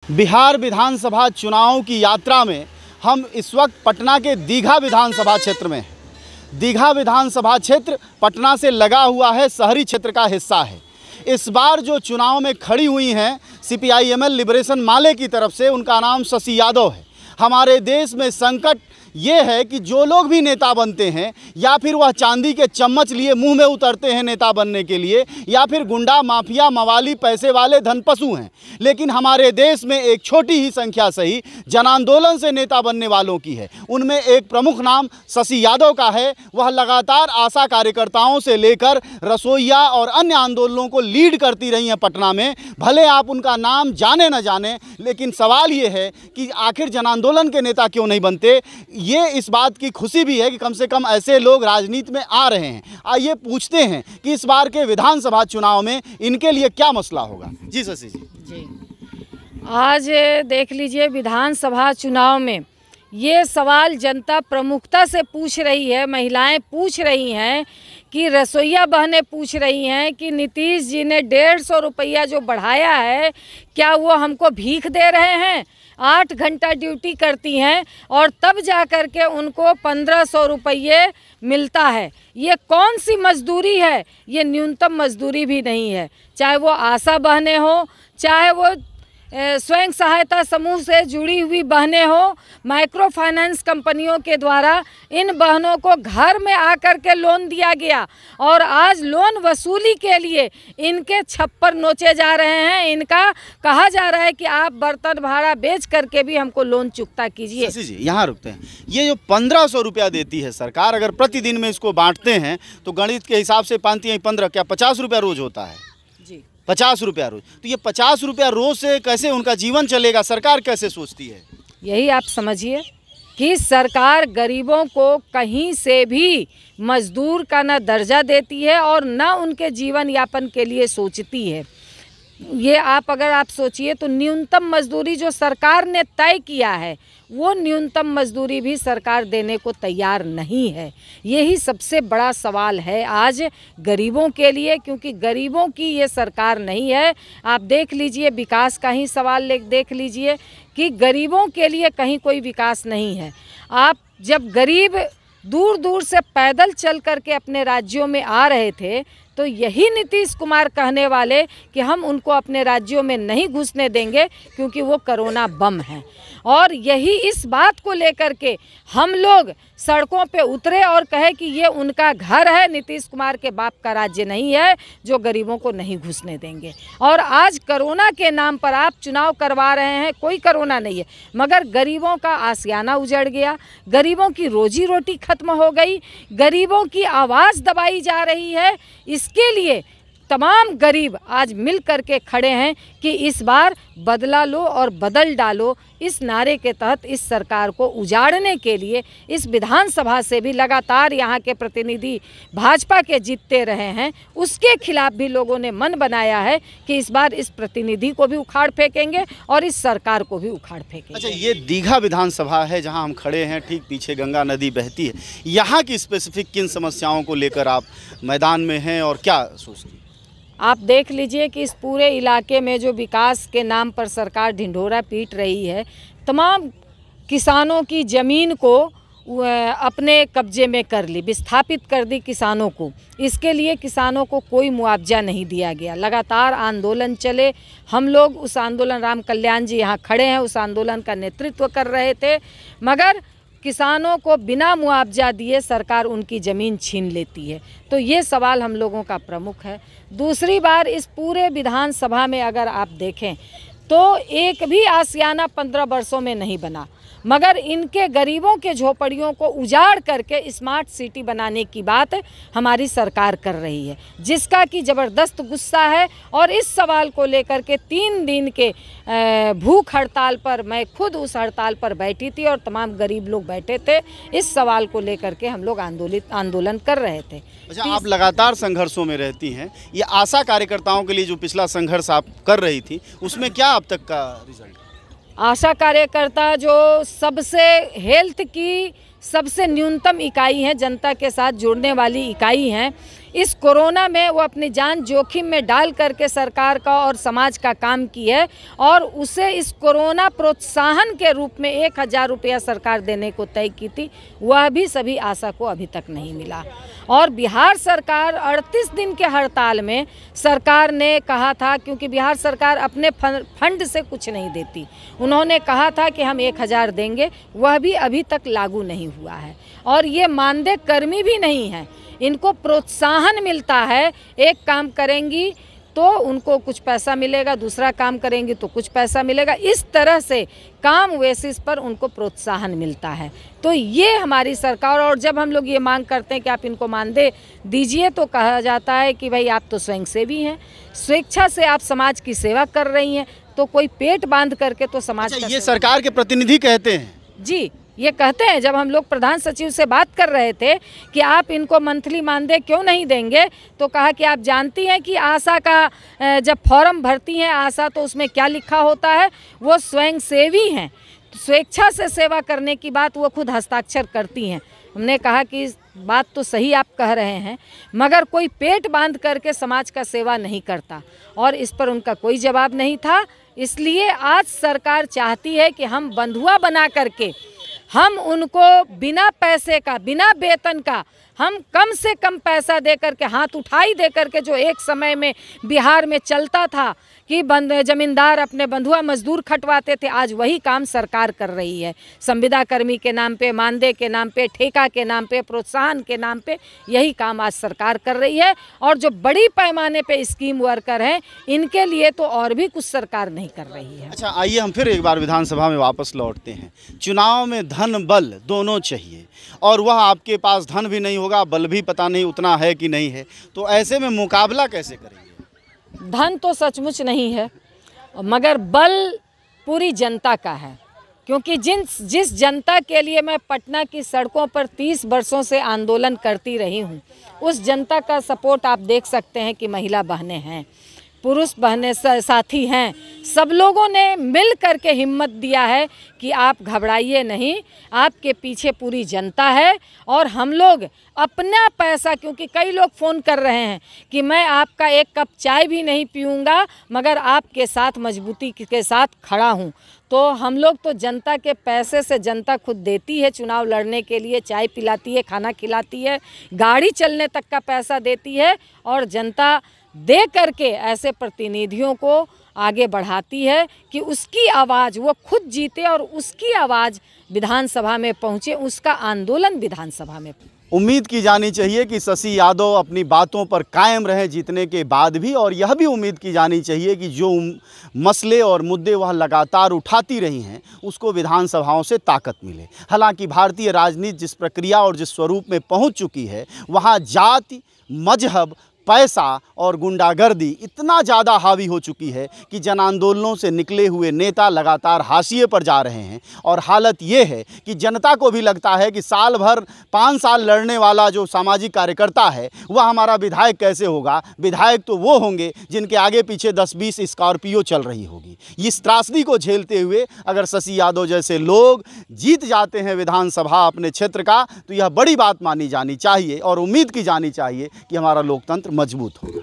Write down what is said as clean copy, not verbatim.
बिहार विधानसभा चुनाव की यात्रा में हम इस वक्त पटना के दीघा विधानसभा क्षेत्र में हैं। दीघा विधानसभा क्षेत्र पटना से लगा हुआ है, शहरी क्षेत्र का हिस्सा है। इस बार जो चुनाव में खड़ी हुई हैं CPI-ML लिबरेशन माले की तरफ से, उनका नाम शशि यादव है। हमारे देश में संकट ये है कि जो लोग भी नेता बनते हैं या फिर वह चांदी के चम्मच लिए मुंह में उतरते हैं नेता बनने के लिए, या फिर गुंडा माफिया मवाली पैसे वाले धनपशु हैं। लेकिन हमारे देश में एक छोटी ही संख्या सही जन आंदोलन से नेता बनने वालों की है। उनमें एक प्रमुख नाम शशि यादव का है। वह लगातार आशा कार्यकर्ताओं से लेकर रसोइया और अन्य आंदोलनों को लीड करती रही हैं पटना में। भले आप उनका नाम जाने न जाने, लेकिन सवाल ये है कि आखिर जन आंदोलन के नेता क्यों नहीं बनते। ये इस बात की खुशी भी है कि कम से कम ऐसे लोग राजनीति में आ रहे हैं। आइए पूछते हैं कि इस बार के विधानसभा चुनाव में इनके लिए क्या मसला होगा। जी शशि जी, आज देख लीजिए विधानसभा चुनाव में ये सवाल जनता प्रमुखता से पूछ रही है। महिलाएं पूछ रही हैं कि रसोइया बहनें पूछ रही हैं कि नीतीश जी ने 150 रुपया जो बढ़ाया है, क्या वो हमको भीख दे रहे हैं। 8 घंटा ड्यूटी करती हैं और तब जा कर के उनको 1500 रुपये मिलता है। ये कौन सी मजदूरी है? ये न्यूनतम मजदूरी भी नहीं है। चाहे वो आशा बहनें हो, चाहे वो स्वयं सहायता समूह से जुड़ी हुई बहनें हो, माइक्रो फाइनेंस कंपनियों के द्वारा इन बहनों को घर में आकर के लोन दिया गया और आज लोन वसूली के लिए इनके छप्पर नोचे जा रहे हैं। इनका कहा जा रहा है कि आप बर्तन भाड़ा बेच करके भी हमको लोन चुकता कीजिए। शशि जी यहाँ रुकते हैं। ये जो 1500 रुपया देती है सरकार, अगर प्रतिदिन में इसको बांटते हैं तो गणित के हिसाब से 15 क्या 50 रुपया रोज होता है। 50 रुपया रोज। तो ये 50 रुपया रोज से कैसे उनका जीवन चलेगा? सरकार कैसे सोचती है? यही आप समझिए कि सरकार गरीबों को कहीं से भी मजदूर का न दर्जा देती है और न उनके जीवन यापन के लिए सोचती है। ये अगर आप सोचिए तो न्यूनतम मजदूरी जो सरकार ने तय किया है, वो न्यूनतम मजदूरी भी सरकार देने को तैयार नहीं है। यही सबसे बड़ा सवाल है आज गरीबों के लिए, क्योंकि गरीबों की ये सरकार नहीं है। आप देख लीजिए, विकास का ही सवाल देख लीजिए कि गरीबों के लिए कहीं कोई विकास नहीं है। आप जब गरीब दूर दूर से पैदल चल करके अपने राज्यों में आ रहे थे तो यही नीतीश कुमार कहने वाले कि हम उनको अपने राज्यों में नहीं घुसने देंगे क्योंकि वो कोरोना बम है। और यही इस बात को लेकर के हम लोग सड़कों पे उतरे और कहे कि ये उनका घर है, नीतीश कुमार के बाप का राज्य नहीं है जो गरीबों को नहीं घुसने देंगे। और आज कोरोना के नाम पर आप चुनाव करवा रहे हैं। कोई कोरोना नहीं है, मगर गरीबों का आशियाना उजड़ गया, गरीबों की रोजी रोटी खत्म हो गई, गरीबों की आवाज़ दबाई जा रही है। इसके लिए तमाम गरीब आज मिल कर के खड़े हैं कि इस बार बदला लो और बदल डालो। इस नारे के तहत इस सरकार को उजाड़ने के लिए इस विधानसभा से भी लगातार यहाँ के प्रतिनिधि भाजपा के जीतते रहे हैं, उसके खिलाफ भी लोगों ने मन बनाया है कि इस बार इस प्रतिनिधि को भी उखाड़ फेंकेंगे और इस सरकार को भी उखाड़ फेंकेंगे। अच्छा, ये दीघा विधानसभा है जहाँ हम खड़े हैं, ठीक पीछे गंगा नदी बहती है। यहाँ की स्पेसिफिक किन समस्याओं को लेकर आप मैदान में हैं और क्या सोचती हैं? आप देख लीजिए कि इस पूरे इलाके में जो विकास के नाम पर सरकार ढिंढोरा पीट रही है, तमाम किसानों की ज़मीन को अपने कब्जे में कर ली, विस्थापित कर दी किसानों को। इसके लिए किसानों को कोई मुआवजा नहीं दिया गया। लगातार आंदोलन चले, हम लोग उस आंदोलन, राम कल्याण जी यहाँ खड़े हैं, उस आंदोलन का नेतृत्व कर रहे थे, मगर किसानों को बिना मुआवजा दिए सरकार उनकी ज़मीन छीन लेती है। तो ये सवाल हम लोगों का प्रमुख है। दूसरी बार इस पूरे विधानसभा में अगर आप देखें तो एक भी आशियाना 15 वर्षों में नहीं बना, मगर इनके गरीबों के झोपड़ियों को उजाड़ करके स्मार्ट सिटी बनाने की बात हमारी सरकार कर रही है, जिसका कि ज़बरदस्त गुस्सा है। और इस सवाल को लेकर के 3 दिन के भूख हड़ताल पर मैं खुद उस हड़ताल पर बैठी थी और तमाम गरीब लोग बैठे थे। इस सवाल को लेकर के हम लोग आंदोलन कर रहे थे। अच्छा, आप लगातार संघर्षों में रहती हैं। ये आशा कार्यकर्ताओं के लिए जो पिछला संघर्ष आप कर रही थी, उसमें क्या अब तक का रिजल्ट? आशा कार्यकर्ता जो सबसे हेल्थ की सबसे न्यूनतम इकाई है, जनता के साथ जुड़ने वाली इकाई हैं, इस कोरोना में वो अपनी जान जोखिम में डाल करके सरकार का और समाज का काम की है और उसे इस कोरोना प्रोत्साहन के रूप में 1000 रुपया सरकार देने को तय की थी, वह भी सभी आशा को अभी तक नहीं मिला। और बिहार सरकार 38 दिन के हड़ताल में सरकार ने कहा था, क्योंकि बिहार सरकार अपने फंड से कुछ नहीं देती, उन्होंने कहा था कि हम 1000 देंगे, वह भी अभी तक लागू नहीं हुआ है। और ये मानदेय कर्मी भी नहीं है, इनको प्रोत्साहन मिलता है, एक काम करेंगी तो उनको कुछ पैसा मिलेगा, दूसरा काम करेंगी तो कुछ पैसा मिलेगा, इस तरह से काम बेसिस पर उनको प्रोत्साहन मिलता है। तो ये हमारी सरकार, और जब हम लोग ये मांग करते हैं कि आप इनको मानदेय दीजिए तो कहा जाता है कि भाई आप तो स्वयंसेवी हैं, स्वेच्छा से आप समाज की सेवा कर रही हैं, तो कोई पेट बांध करके तो समाज ये सरकार के प्रतिनिधि कहते हैं? जी, ये कहते हैं। जब हम लोग प्रधान सचिव से बात कर रहे थे कि आप इनको मंथली मानदेय क्यों नहीं देंगे, तो कहा कि आप जानती हैं कि आशा का जब फॉर्म भरती हैं आशा, तो उसमें क्या लिखा होता है, वो स्वयंसेवी हैं, स्वेच्छा से सेवा करने की बात वो खुद हस्ताक्षर करती हैं। हमने कहा कि बात तो सही आप कह रहे हैं, मगर कोई पेट बांध करके समाज का सेवा नहीं करता, और इस पर उनका कोई जवाब नहीं था। इसलिए आज सरकार चाहती है कि हम बंधुआ बना करके हम उनको बिना पैसे का, बिना वेतन का, हम कम से कम पैसा दे करके, हाथ उठाई दे करके, जो एक समय में बिहार में चलता था कि जमींदार अपने बंधुआ मजदूर खटवाते थे, आज वही काम सरकार कर रही है। संविदा कर्मी के नाम पे, मानदेय के नाम पे, ठेका के नाम पे, प्रोत्साहन के नाम पे यही काम आज सरकार कर रही है। और जो बड़ी पैमाने पे स्कीम वर्कर हैं, इनके लिए तो और भी कुछ सरकार नहीं कर रही है। अच्छा, आइए हम फिर एक बार विधानसभा में वापस लौटते हैं। चुनाव में धन बल दोनों चाहिए, और वह आपके पास धन भी नहीं होगा, बल भी पता नहीं उतना है कि नहीं है, तो ऐसे में मुकाबला कैसे करेंगे? धन तो सचमुच नहीं है, मगर बल पूरी जनता का है, क्योंकि जिस जनता के लिए मैं पटना की सड़कों पर 30 वर्षों से आंदोलन करती रही हूँ, उस जनता का सपोर्ट आप देख सकते हैं कि महिला बहनें हैं, पुरुष बहनें साथी हैं, सब लोगों ने मिल करके हिम्मत दिया है कि आप घबराइए नहीं, आपके पीछे पूरी जनता है। और हम लोग अपना पैसा, क्योंकि कई लोग फ़ोन कर रहे हैं कि मैं आपका एक कप चाय भी नहीं पीऊँगा, मगर आपके साथ मजबूती के साथ खड़ा हूँ। तो हम लोग तो जनता के पैसे से, जनता खुद देती है चुनाव लड़ने के लिए, चाय पिलाती है, खाना खिलाती है, गाड़ी चलने तक का पैसा देती है, और जनता दे करके ऐसे प्रतिनिधियों को आगे बढ़ाती है कि उसकी आवाज़ वो खुद जीते और उसकी आवाज़ विधानसभा में पहुँचे, उसका आंदोलन विधानसभा में। उम्मीद की जानी चाहिए कि शशि यादव अपनी बातों पर कायम रहें जीतने के बाद भी, और यह भी उम्मीद की जानी चाहिए कि जो मसले और मुद्दे वह लगातार उठाती रही हैं, उसको विधानसभाओं से ताकत मिले। हालांकि भारतीय राजनीति जिस प्रक्रिया और जिस स्वरूप में पहुंच चुकी है, वहां जाति, मजहब, पैसा और गुंडागर्दी इतना ज़्यादा हावी हो चुकी है कि जन आंदोलनों से निकले हुए नेता लगातार हाशिए पर जा रहे हैं। और हालत ये है कि जनता को भी लगता है कि साल भर 5 साल लड़ने वाला जो सामाजिक कार्यकर्ता है, वह हमारा विधायक कैसे होगा। विधायक तो वो होंगे जिनके आगे पीछे 10-20 स्कॉर्पियो चल रही होगी। इस त्रासदी को झेलते हुए अगर शशि यादव जैसे लोग जीत जाते हैं विधानसभा अपने क्षेत्र का, तो यह बड़ी बात मानी जानी चाहिए और उम्मीद की जानी चाहिए कि हमारा लोकतंत्र मजबूत होगा।